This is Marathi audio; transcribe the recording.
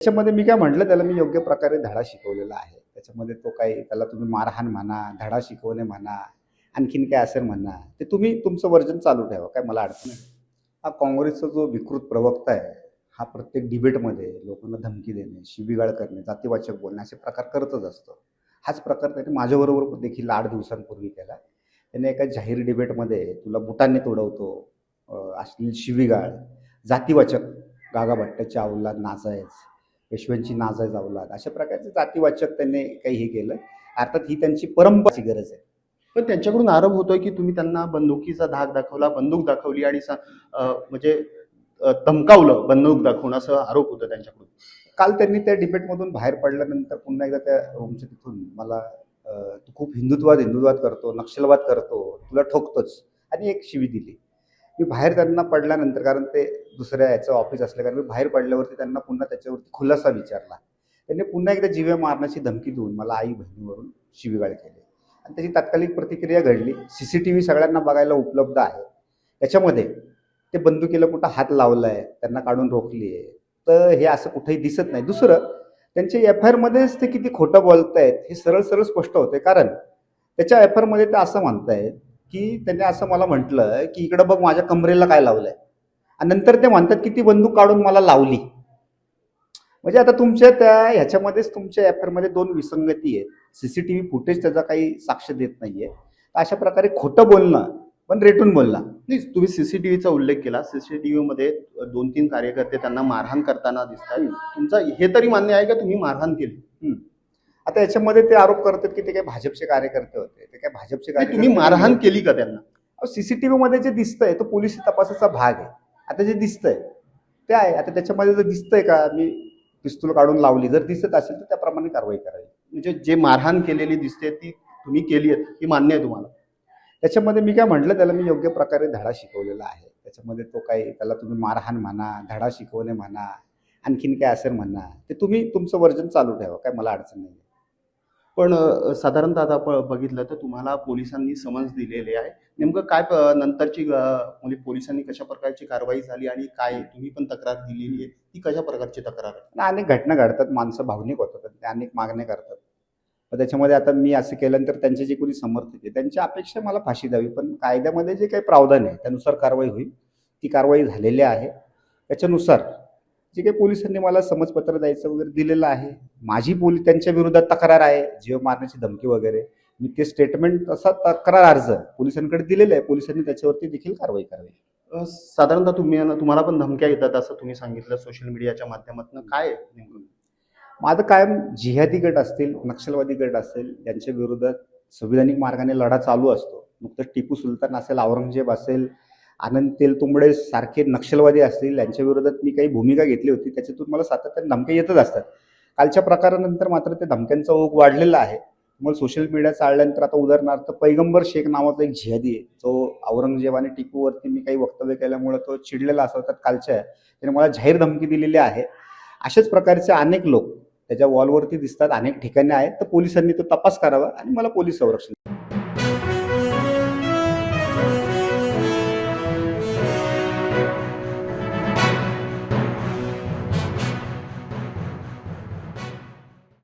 त्याच्यामध्ये मी काय म्हटलं, त्याला मी योग्य प्रकारे धडा शिकवलेला आहे. त्याच्यामध्ये तो काही त्याला तुम्ही मारहाण म्हणा, धडा शिकवणे म्हणा, आणखीन काय असेल म्हणा, ते तुम्ही तुमचं वर्जन चालू ठेवा. काय मला अडचण नाही. हा काँग्रेसचा जो विकृत प्रवक्ता आहे, हा प्रत्येक डिबेटमध्ये लोकांना धमकी देणे, शिवीगाळ करणे, जातीवाचक बोलणे असे प्रकार करतच असतो. हाच प्रकार त्याने माझ्याबरोबर देखील 8 दिवसांपूर्वी केला. त्याने एका जाहीर डिबेटमध्ये तुला बुटाने तोडवतो, अश्लील शिवीगाळ, जातीवाचक, गागाभट्टाची अवलाद नाजायज, पेशव्यांची नाजायज अवलाद, अशा प्रकारचे जातीवाचक त्यांनी काही हे केलं. अर्थात ही त्यांची परंपराची गरज आहे. पण त्यांच्याकडून आरोप होतोय की तुम्ही त्यांना बंदुकीचा धाक दाखवला, बंदूक दाखवली आणि म्हणजे धमकावलं बंदूक दाखवून, असं आरोप होतो त्यांच्याकडून. काल त्यांनी त्या डिबेटमधून बाहेर पडल्यानंतर पुन्हा एकदा त्या रूमच्या तिथून मला तू खूप हिंदुत्वाद करतो, नक्षलवाद करतो, तुला ठोकतोच, आणि एक शिवी दिली. मी बाहेर त्यांना पडल्यानंतर, कारण ते दुसऱ्या याचं ऑफिस असल्या कारण मी बाहेर पडल्यावरती त्यांना पुन्हा त्याच्यावरती खुलासा विचारला. त्यांनी पुन्हा एकदा जीवे मारण्याची धमकी देऊन मला आई बहिणीवरून शिवीगाळ केली आणि त्याची तात्कालिक प्रतिक्रिया घडली. CCTV सगळ्यांना बघायला उपलब्ध आहे. त्याच्यामध्ये ते बंदुकीला कुठं हात लावलाय, त्यांना काढून रोखली आहे, तर हे असं कुठेही दिसत नाही. दुसरं, त्यांच्या FIR मध्येच ते किती खोटं बोलतायत हे सरळ सरळ स्पष्ट होते. कारण त्याच्या FIR मध्ये ते असं म्हणतायत की त्यांनी असं मला म्हटलं की इकडं बघ माझ्या कमरेला काय लावलंय, आणि नंतर ते म्हणतात की ती बंदूक काढून मला लावली. म्हणजे आता तुमच्या त्या ह्याच्यामध्येच तुमच्या FIR मध्ये 2 विसंगती आहेत. CCTV फुटेज त्याचा काही साक्ष देत नाहीये. अशा प्रकारे खोटं बोलणं, पण रेटून बोलणं. नाही, तुम्ही CCTVचा उल्लेख केला. CCTV मध्ये 2-3 कार्यकर्ते त्यांना मारहाण करताना दिसतात. तुमचं हे तरी मान्य आहे का तुम्ही मारहाण केली? आता याच्यामध्ये ते आरोप करतात की ते काही भाजपचे कार्यकर्ते होते. ते काय भाजपचे नाही, तुम्ही मारहाण केली का त्यांना? CCTV मध्ये जे दिसतंय तो पोलीस तपासाचा भाग आहे. आता जे दिसतंय ते आहे. आता त्याच्यामध्ये जर दिसतंय का मी पिस्तूल काढून लावली, जर दिसत असेल तर त्याप्रमाणे कारवाई करावी. म्हणजे जे मारहाण केलेली दिसते ती तुम्ही केली आहे, ही मान्य आहे तुम्हाला? त्याच्यामध्ये मी काय म्हटलं, त्याला मी योग्य प्रकारे धडा शिकवलेला आहे. त्याच्यामध्ये तो काही त्याला तुम्ही मारहाण म्हणा, धडा शिकवणे म्हणा, आणखीन काय असेल म्हणा, ते तुम्ही तुमचं वर्जन चालू ठेवा. काय मला अडचण नाही. पण साधारणतः आता आपण बघितलं तर तुम्हाला पोलिसांनी समन्स दिलेले आहे. नेमकं काय नंतरची म्हणजे पोलिसांनी कशा प्रकारची कारवाई झाली आणि काय तुम्ही पण तक्रार दिलेली आहे, ती कशा प्रकारची तक्रार आहे? अनेक घटना घडतात, माणसं भावनिक होतात, ते अनेक मागण्या करतात. तर त्याच्यामध्ये आता मी असं केल्यानंतर त्यांचे जे कोणी समर्थक आहे त्यांची अपेक्षा मला फाशी द्यावी, पण कायद्यामध्ये जे काही प्रावधान आहे त्यानुसार कारवाई होईल. ती कारवाई झालेली आहे. त्याच्यानुसार जे काही पोलिसांनी मला समजपत्र द्यायचं वगैरे दिलेलं आहे. माझी त्यांच्या विरोधात तक्रार आहे, जीव मारण्याची धमकी वगैरे, मी ते स्टेटमेंट असा तक्रार अर्ज पोलिसांकडे दिलेला आहे. पोलिसांनी त्याच्यावरती देखील कारवाई करावी. साधारणतः तुम्हाला पण धमक्या येतात असं तुम्ही सांगितलं सोशल मीडियाच्या माध्यमातून. काय आहे नेमकं? माझं कायम जिहादी गट असतील, नक्षलवादी गट असेल, यांच्या विरोधात संविधानिक मार्गाने लढा चालू असतो. नुकतंच टिपू सुलतान असेल, औरंगजेब असेल, आनंद तेलतुंबडे सारखे नक्षलवादी असतील, यांच्या विरोधात मी काही भूमिका घेतली होती. त्याच्यातून मला सातत्याने धमक्या येतच असतात. कालच्या प्रकारानंतर मात्र ते धमक्यांचा ओघ वाढलेला आहे. मग सोशल मीडिया चालल्यानंतर आता उदाहरणार्थ पैगंबर शेख नावाचा एक जिहादी आहे, जो औरंगजेब आणि टिपूवरती मी काही वक्तव्य केल्यामुळे तो चिडलेला असतात. कालच्या त्याने मला जाहीर धमकी दिलेली आहे. अशाच प्रकारचे अनेक लोक त्याच्या वॉलवरती दिसतात, अनेक ठिकाणी आहेत. तर पोलिसांनी तो तपास करावा आणि मला पोलीस संरक्षण